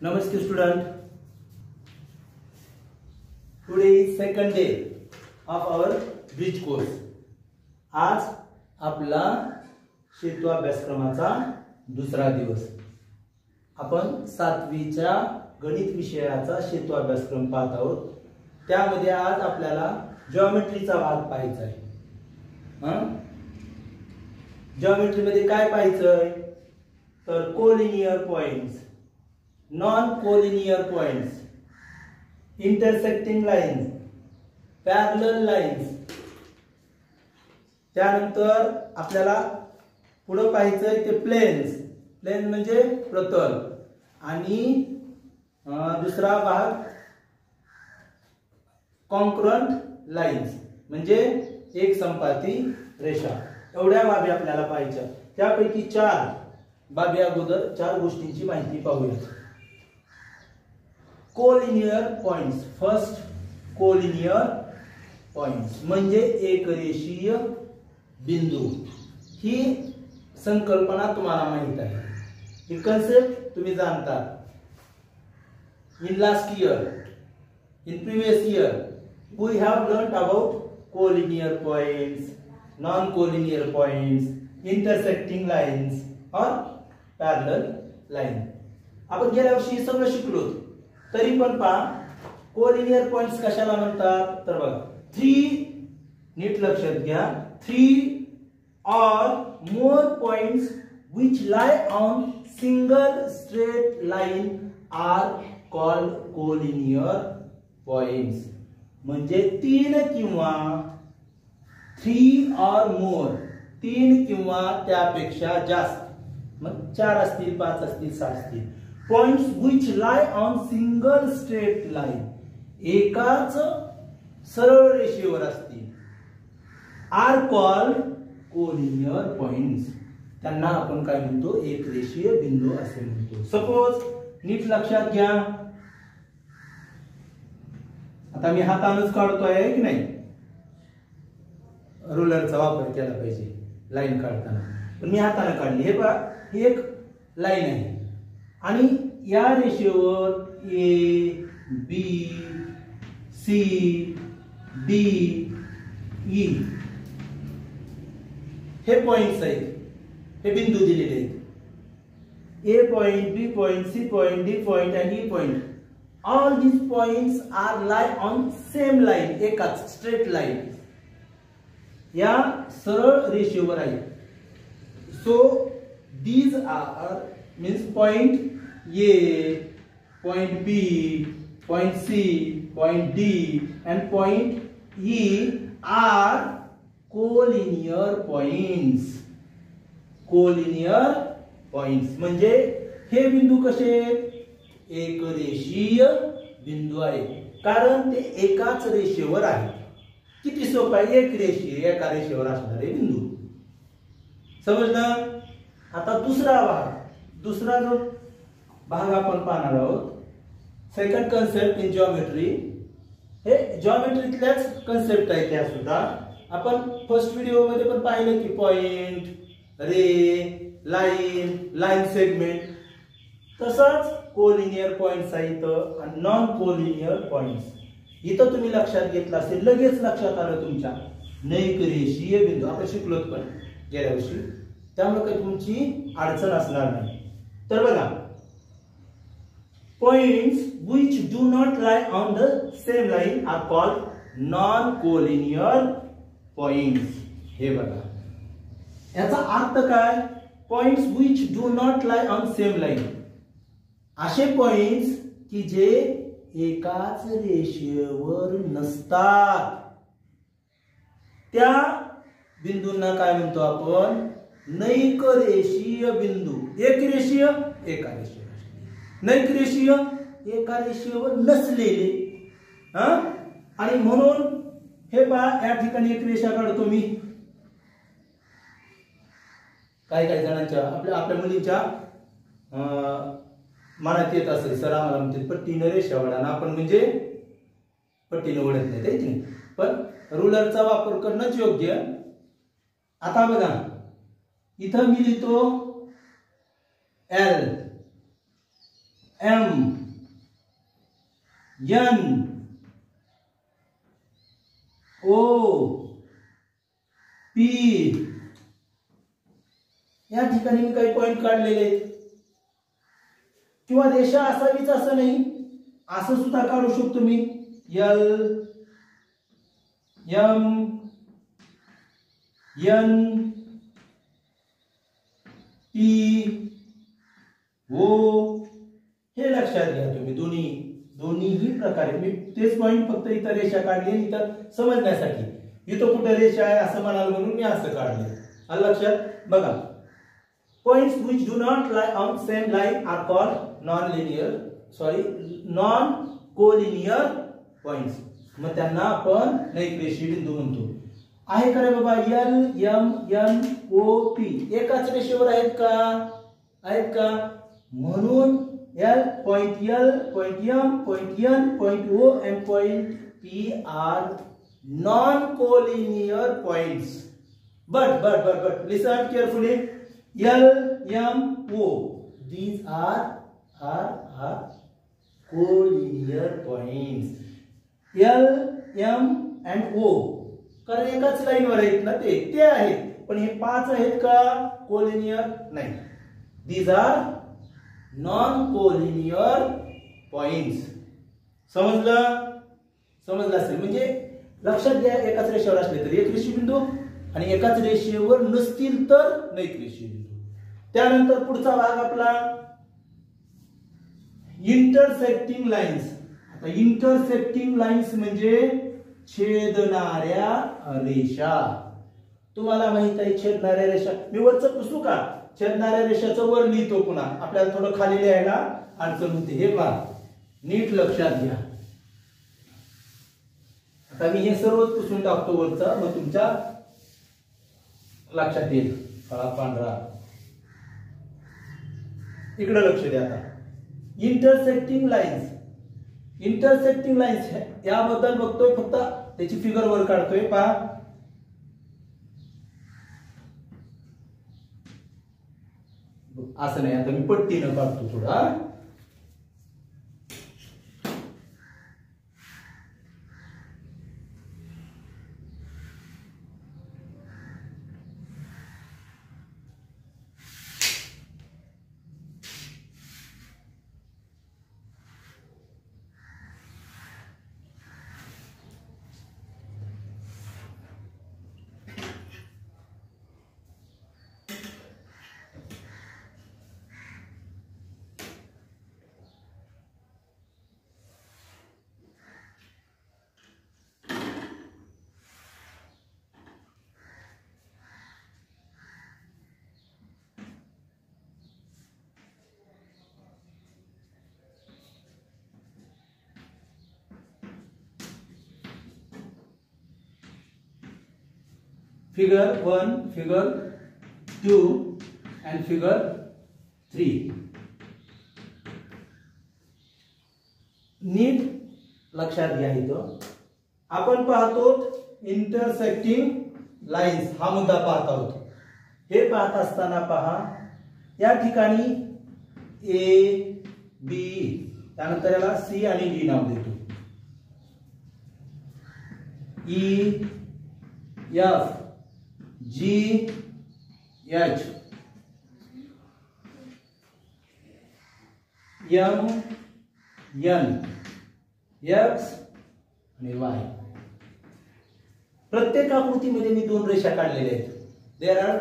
Namaste student. Today is second day of our bridge course. आज आपला शेतू अभ्यासक्रमाचा दुसरा दिवस. आपण 7वीच्या गणित विषयाचा शेतू अभ्यासक्रम पाहत आहोत. त्यामध्ये आज आपल्याला जिओमेट्रीचा भाग पाहायचा आहे. जिओमेट्री मध्ये काय पाहायचंय तर collinear points, non collinear points, intersecting lines, parallel lines. त्यानंतर आपल्याला पुढे पाहायचंय ते प्लेन्स. प्लेन म्हणजे प्रतल. आणि दुसरा भाग कॉन्क्रंट लाइन्स म्हणजे एक संपाती रेषा. एवढ्या बाबी आपल्याला पाहायच्या. त्यापैकी 4 बाबी अगोदर 4 गोष्टींची माहिती पाहूया. Collinear points. First, collinear points म्हणजे एकरेषीय बिंदू. ही संकल्पना तुम्हाला माहित आहे. ही कन्सेप्ट तुम्ही जाणता. In last year, in previous year we have learnt about collinear points, non-collinear points, intersecting lines or parallel line. आपण गेल्या वर्षी सगळं शिकलो. तरी पण पहा कोलिनियर पॉइंट्स कशाला म्हणतात तर बघा 3 नीट लक्षात घ्या. 3 or more points which lie on single straight line are called collinear points. म्हणजे 3 किंवा 3 or more, 3 किंवा त्यापेक्षा जास्त, मग 4 असतील, 5 असतील, 6 असतील, points which lie on single straight line, एकाच सरळ रेषेवर असतील, are called collinear points. त्यांना आपण काय म्हणतो एक रेषीय बिंदू असे म्हणतो. सपोज नीट लक्षात घ्या. आता मी हातानेच काढतोय की नाही, रुलरचा वापर केला पाहिजे लाईन काढताना. पण मी हाताने काढली. हे पहा, ही एक लाईन आहे आणि या रेषेवर A, B, C, D, E हे पॉइंट्स आहेत. हे बिंदू दिलेले आहेत. A point, B point, C point, D point and E point. All these points are lie on same line, एकाच straight line. या सरळ रेषेवर आहे. So these are means point A, point B, point C, point D and point E are collinear points. Collinear points म्हणजे हे बिंदू कसे एक रेषीय बिंदू आहे, कारण ते एकाच रेषेवर आहे. किती सोपं आहे. एक रेषीय, एका रेषेवर असणारे बिंदू. समजलं. आता दुसरा जो भाग आपण पाहणार आहोत, सेकंड कन्सेप्ट इन जिओमेट्री. हे जिओमेट्रीतल्याच कन्सेप्ट आहे. त्या सुद्धा आपण फर्स्ट व्हिडिओ मध्ये पण पाहिलं की पॉइंट, रे, लाईन सेगमेंट. तसंच कोलिनियर पॉइंट्स आहेत आणि नॉन कोलिनियर पॉइंट्स. इथं तुम्ही लक्षात घेतलं असेल, लगेच लक्षात आलं तुमच्या नैक रेषीय बिंदू. आपण शिकलोत पण गेल्या वर्षी, त्यामुळे काही तुमची अडचण असणार नाही. तर बघा, points which do not lie on the same line are called non-collinear points. हे बघा, याचा अर्थ काय. Points which do not lie on same line, असे पॉइंट्स की जे एकाच रेषेवर नसतात, त्या बिंदूंना काय म्हणतो आपण नैक रेषीय बिंदू. एक रेषीय, एका रेषेवर. नैक रेषीय, एका रेषेवर नसलेले. आणि म्हणून हे पहा, या ठिकाणी एक रेषा काढतो मी. काही जणांच्या आपल्या मुलींच्या मनात येत असेल, सर आम्हाला म्हणते पट्टीने रेषा वळा. आपण म्हणजे पट्टीने ओढत नाही, पण रुलरचा वापर करणंच योग्य. आता बघा, इथं मी लिहितो L. M, N, O, P. या ठिकाणी मी काही पॉइंट काढलेले आहेत. किंवा रेषा असावीच असं नाही, असं सुद्धा काढू शकतो मी. L, M, N, P, O. हे लक्षात घ्या तुम्ही. दोन्हीही प्रकारे मी तेच पॉइंट फक्त इथं रेषा काढली, इथं समजण्यासाठी. इथं कुठे रेषा आहे असं म्हणाल म्हणून मी असं काढले. आलं लक्षात? बघा, points which do not lie on same line are called non-collinear points. मग त्यांना आपण नैकरेषीय बिंदू म्हणतो. आहे का रे बाबा? L, M, N, O, P एकाच रेषेवर आहेत का? आहेत का? म्हणून point L, point M, point N, point O and point P are non-collinear points. But listen carefully. L, M, O. These are collinear points. L, M and O. कारण एकाच line वर आहेत ना ते आहेत. पण हे 5 आहेत का? कोलिनियर नाही. These are non-collinear points. समजलं असेल. म्हणजे लक्षात घ्या, एकाच रेषेवर असले तर एकरेषीय बिंदू आणि एकाच रेषेवर नसतील तर नैकरेषीय बिंदू. त्यानंतर पुढचा भाग आपला इंटरसेक्टिंग लाईन्स. आता इंटरसेक्टिंग लाईन्स म्हणजे छेदणाऱ्या रेषा. तुम्हाला माहित आहे छेदणाऱ्या रेषा. मी वरचं पुसू का? छेदणाऱ्या रेषाचं वर लिहितो पुन्हा, आपल्याला थोडं खाली लिहायला अडचण होते. हे पहा, नीट लक्षात घ्या. आता मी हे सर्व पुसून टाकतो वरचं, मग तुमच्या लक्षात येईल. काळा पांढरा. इकडे लक्ष द्या. आता इंटरसेक्टिंग लाईन्स. इंटरसेक्टिंग लाईन्स याबद्दल बघतोय, फक्त त्याची फिगर वर काढतोय. पहा, असं नाही. आता मी पट्टीनं काढतो थोडा. Figure 1, Figure 2 and Figure 3. नीट लक्षात घ्या. इथं आपण पाहतो इंटरसेक्टिंग लाईन्स हा मुद्दा पाहत आहोत. हे पाहत असताना पहा, या ठिकाणी ए, बी, त्यानंतर याला सी आणि डी नाव देतो. E, F, G, H, M, N, X आणि Y. प्रत्येक आकृतीमध्ये मी 2 रेषा काढलेल्या आहेत. There are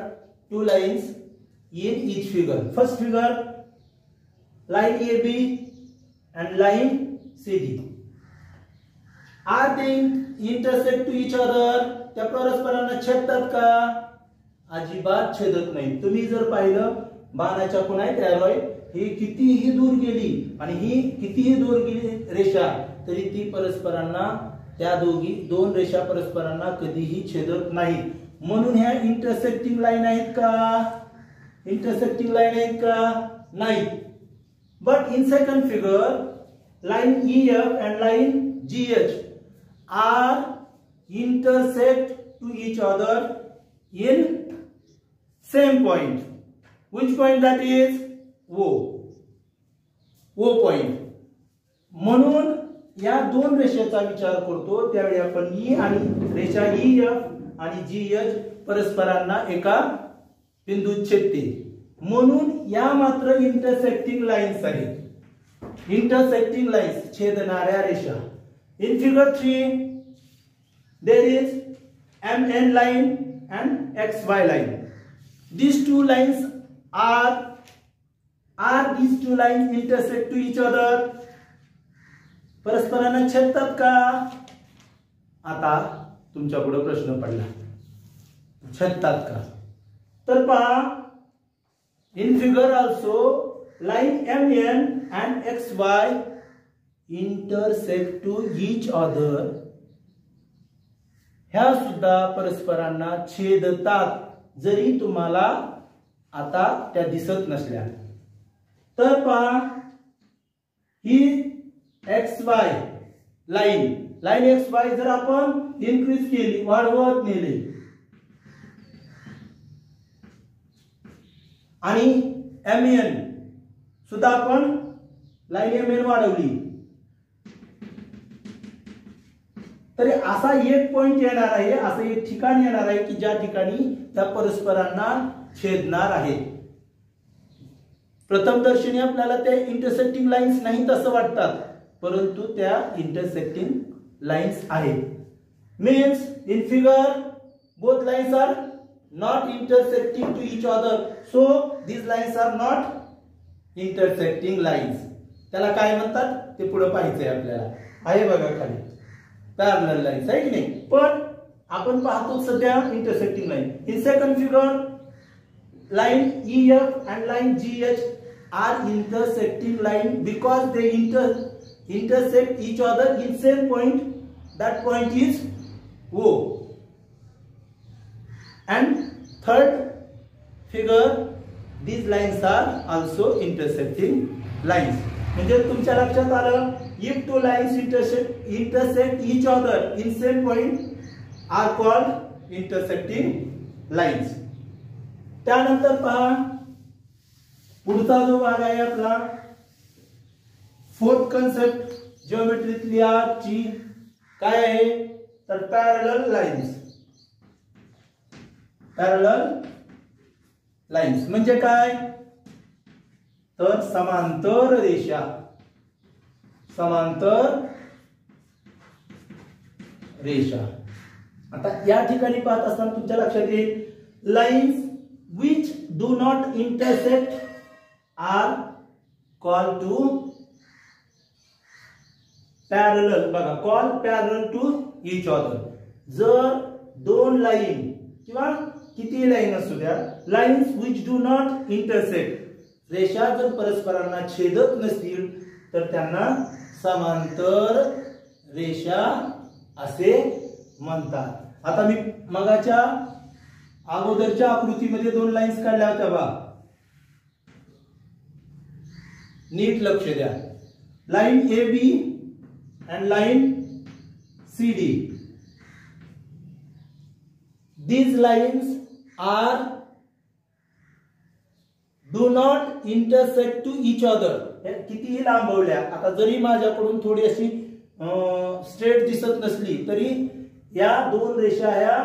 2 lines in each figure. First figure, line AB and line CD. Are they intersect to each other? त्या परस्परांना छेदतात का? अजिबात छेदत नाही. तुम्ही जर पाहिलं, बाणाच्या खुणा आहेत एरोय, ही कितीही दूर गेली आणि ही कितीही दूर गेली रेषा, तरी ती परस्परांना, त्या 2 रेषा परस्परांना कधीही छेदत नाही. म्हणून ह्या इंटरसेक्टिंग लाईन आहेत का? इंटरसेक्टिंग लाईन आहेत का? नाही. But in second figure, line EF and line GH are intersect to each other in same point. Which point that is? O. O point. म्हणून या दोन रेषेचा विचार करतो त्यावेळी आपण ई आणि रेषा ई एफ आणि जी एच परस्परांना एका बिंदूत छेदते. म्हणून या मात्र इंटरसेक्टिंग लाईन्स आहेत. इंटरसेक्टिंग लाईन्स छेदणाऱ्या रेषा. In figure 3 there is MN line and XY line. These two lines are these two lines intersect to each other? परस्परांना छेदतात का? आता तुमच्या पुढे प्रश्न पडला, छेदतात का? तर पहा, in figure also line MN and XY intersect to each other. ह्या सुद्धा परस्परांना छेदतात जरी तुम्हाला आता त्या दिसत नसल्या. तर पहा, ही XY लाईन XY जर आपण इन्क्रीज केली, वाढवत नेली आणि MN सुद्धा आपण लाईन MN वाढवली, तरी असा एक पॉइंट येणार आहे, असं एक ठिकाण येणार आहे की ज्या ठिकाणी त्या परस्परांना छेदणार आहे. प्रथमदर्शनी आपल्याला ते इंटरसेक्टिंग लाईन्स नाहीत असं वाटतात, परंतु त्या इंटरसेक्टिंग लाईन्स आहेत. Means in figure both lines are not intersecting to each other, so these lines are not intersecting lines. त्याला काय म्हणतात ते पुढे पाहायचंय आपल्याला. आहे बघा खाली पॅरलल लाईन्स आहे की नाही, पण आपण पाहतो सध्या intersecting line. In second figure line EF and line GH are intersecting line because they intersect each other in same point. That point is O. And third figure, these lines are also intersecting lines. म्हणजे तुमच्या लक्षात आलं, if two lines intersect each other in same point are called intersecting lines. त्यानंतर पहा, पुढचा जो भाग आहे आपला फोर्थ कन्सेप्ट जिओमेट्रीतली आजची काय आहे तर पॅरलल लाईन्स. पॅरलल लाईन्स म्हणजे काय तर समांतर रेषा. समांतर रेषा. आता या ठिकाणी पाहत असताना तुमच्या लक्षात येईल, lines which do not intersect are called to parallel. बघा, called parallel to each other. जर दोन लाईन किंवा किती लाईन असू द्या, lines which do not intersect, रेषा जर परस्परांना छेदत नसतील तर त्यांना समांतर रेषा असे म्हणतात. आता मी मगाच्या अगोदरच्या आकृतीमध्ये दोन लाईन्स काढल्या होत्या बा, नीट लक्ष द्या. Line AB and line CD. These lines are do not intersect to each other. कितीही लांबवल्या, आता जरी माझ्याकडून थोडी अशी स्ट्रेट दिसत नसली तरी या दोन रेषा ह्या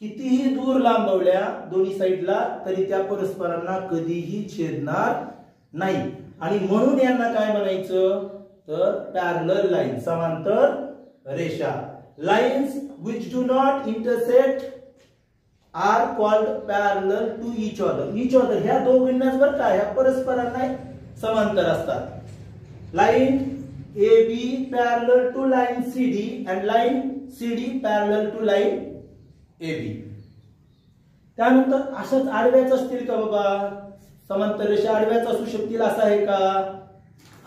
कितीही दूर लांबवल्या दोन्ही साइडला तरी त्या परस्परांना कधीही छेदणार नाही. आणि म्हणून यांना काय म्हणायचं तर पॅरलल लाईन, समांतर रेषा. Lines which do not intersect are called parallel to each other. each other ह्या दोघांनाच बरं का, ह्या परस्परांना समांतर असतात. Line AB parallel to line CD and line CD parallel to line AB. त्यानंतर अशाच आडव्याच असतील का बाबा, समांतर रेषा आडव्याच असू शकतील असं आहे का,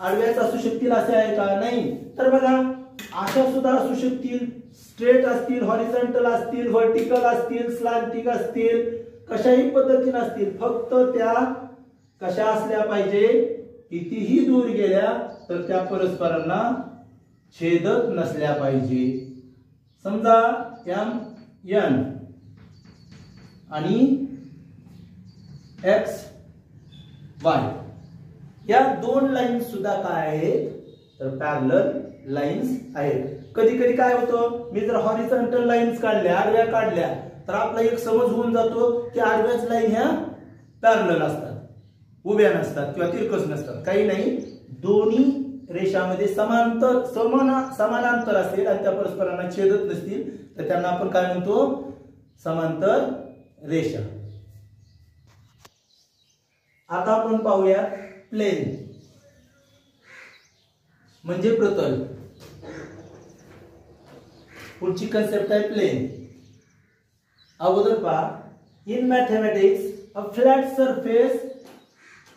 आडव्याच असू शकतील असे आहे का, नाही. तर बघा अशा सुद्धा असू शकतील, स्ट्रेट असतील, हॉरिझॉन्टल असतील, व्हर्टिकल असतील, स्लांटिंग असतील, कशाही पद्धतीने असतील, फक्त त्या कशा असल्या पाहिजे, कितीही दूर गेल्या तर त्या परस्परांना छेदत नसल्या पाहिजे. समजा MN आणि XY या दोन लाईन्स सुद्धा काय आहेत तर पॅरलल लाईन्स आहेत. कधी कधी काय होतं, मी जर हॉरिझॉन्टल लाईन्स काढल्या, आडव्या काढल्या, तर आपला एक समज होऊन जातो की आडव्याच लाईन ह्या पॅरलल असतात, उभ्या नसतात किंवा तिरकस नसतात. काही नाही, दोन्ही रेषामध्ये समानांतर असेल आणि त्या परस्परांना छेदत नसतील तर त्यांना आपण काय म्हणतो, समांतर रेषा. आता आपण पाहूया प्लेन म्हणजे प्रतल. पुढची कन्सेप्ट आहे प्लेन. अगोदर पहा, in mathematics a flat surface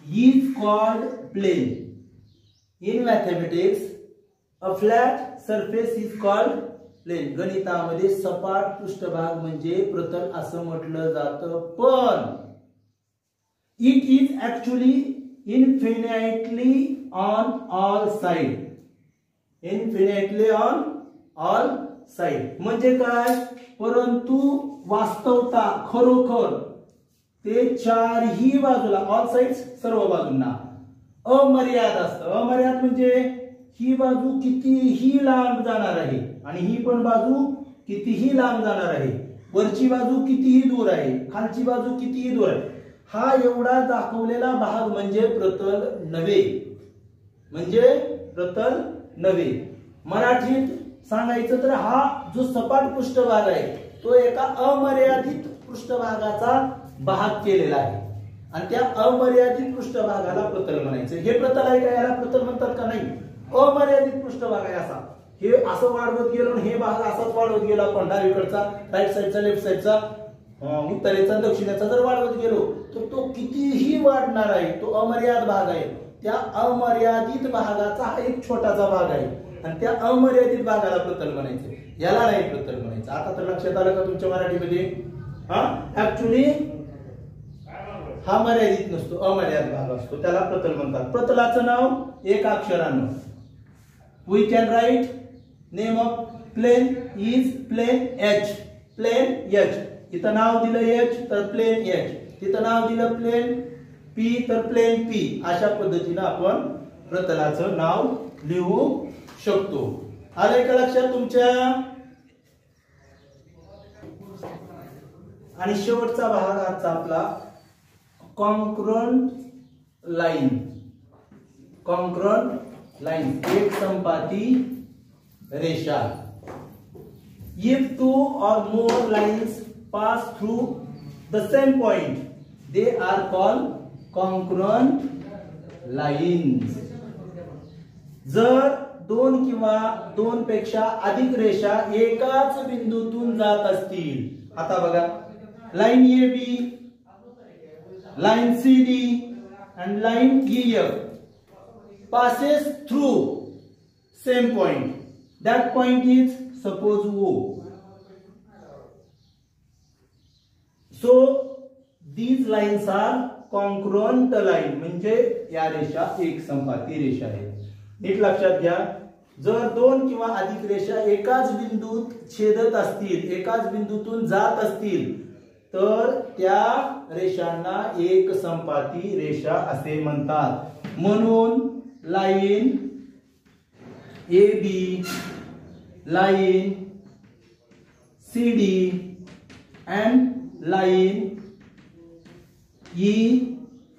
is called plane. In mathematics a flat surface is called plane. गणितामध्ये सपाट पृष्ठभाग म्हणजे प्रतल असं म्हटलं जातं, पण it is actually infinitely on all side. Infinitely on all side म्हणजे काय, परंतु वास्तवता खरोखर ते चारही बाजूला, ऑल साइड्स सर्व बाजूंना अमर्याद असतं. अमर्याद म्हणजे ही बाजू कितीही लांब जाणार आहे आणि ही पण बाजू कितीही लांब जाणार आहे, वरची बाजू कितीही दूर आहे, खालची बाजू कितीही दूर आहे. हा एवढा दाखवलेला भाग म्हणजे प्रतल नव्हे, म्हणजे प्रतल नव्हे. मराठीत सांगायचं तर हा जो सपाट पृष्ठभाग आहे तो एका अमर्यादित पृष्ठभागाचा भाग केलेला आहे आणि त्या अमर्यादित पृष्ठभागाला प्रतल म्हणायचं. हे प्रतल आहे का, याला प्रतल म्हणतात का नाही? अमर्यादित पृष्ठभाग आहे असा. हे असं वाढवत गेलो, हे भाग असाच वाढवत गेला, आपण डावीकडचा, राईट साईडचा, लेफ्ट साईडचा, उत्तरेचा, दक्षिणेचा जर वाढवत गेलो तर तो कितीही वाढणार आहे, तो अमर्याद भाग आहे. त्या अमर्यादित भागाचा हा एक छोटासा भाग आहे आणि त्या अमर्यादित भागाला प्रतल म्हणायचं, याला नाही प्रतल म्हणायचं. आता तर लक्षात आलं का तुमच्या मराठीमध्ये? ऍक्च्युअली हा मर्यादित नसतो, अमर्याद भाग असतो, त्याला प्रतल म्हणतात. प्रतलाचं नाव एक अक्षरानं. We can write name of plane is plane H. Plane H. इथं नाव दिलं एच तर प्लेन एच, तिथं नाव दिलं प्लेन पी तर प्लेन पी. अशा पद्धतीनं आपण प्रतलाचं नाव लिहू शकतो. आलंय का लक्षात तुमच्या? आणि शेवटचा भाग आजचा आपला कॉन्ग्रुएंट लाईन. कॉन्ग्रुएंट लाईन, एक संपाती रेषा. If two or more lines pass through the same point, they are called congruent lines. जर दोन किंवा दोन पेक्षा अधिक रेषा एकाच बिंदूतून जात असतील, आता बघा, line A B, line C D and line EF passes through same point. That point is suppose O. So these lines are congruent line, म्हणजे या रेषा एक संपाती रेषा आहेत. नीट लक्षात घ्या, जर दोन किंवा अधिक रेषा एकाच बिंदूत छेदत असतील, एकाच बिंदूतून जात असतील, तर त्या रेषांना एक संपाती रेषा असे म्हणतात. म्हणून line A B, line C D and line E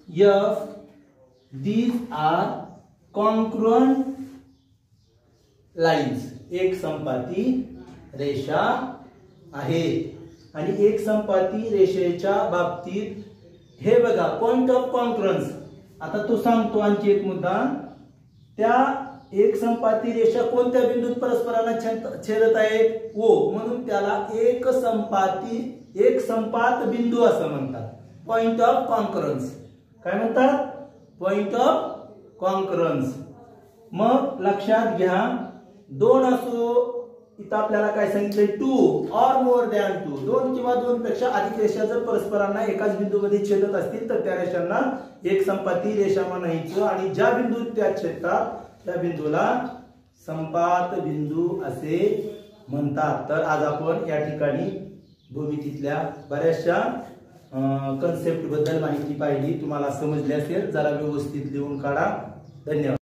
F, these are congruent lines, एक संपाती रेषा आहेत. आणि एक संपाती रेषेच्या बाबतीत हे बघा, पॉइंट ऑफ कॉन्ग्रुएन्स. आता तो सांगतो आणखी एक मुद्दा. त्या एक संपाती रेषा कोणत्या बिंदूत परस्परांना छेदत आहे? ओ. म्हणून त्याला एक संपात बिंदू असं म्हणतात. Point of congruence. काय म्हणतात? Point of congruence. मग लक्षात घ्या, दोन असो, इथं आपल्याला काय सांगितलंय, two or more than two, दोन किंवा दोन पेक्षा अधिक रेषा जर परस्परांना एकाच बिंदूमध्ये छेदत असतील तर त्या रेषांना एक संपाती रेषा म्हणायचं. आणि ज्या बिंदूत त्या छेदतात त्या बिंदूला संपात बिंदू असे म्हणतात. तर आज आपण या ठिकाणी भूमितीतल्या बऱ्याचशा कन्सेप्ट बद्दल माहिती पाहिली, तुम्हाला समजली असेल, जरा व्यवस्थित लिहून काढा. धन्यवाद.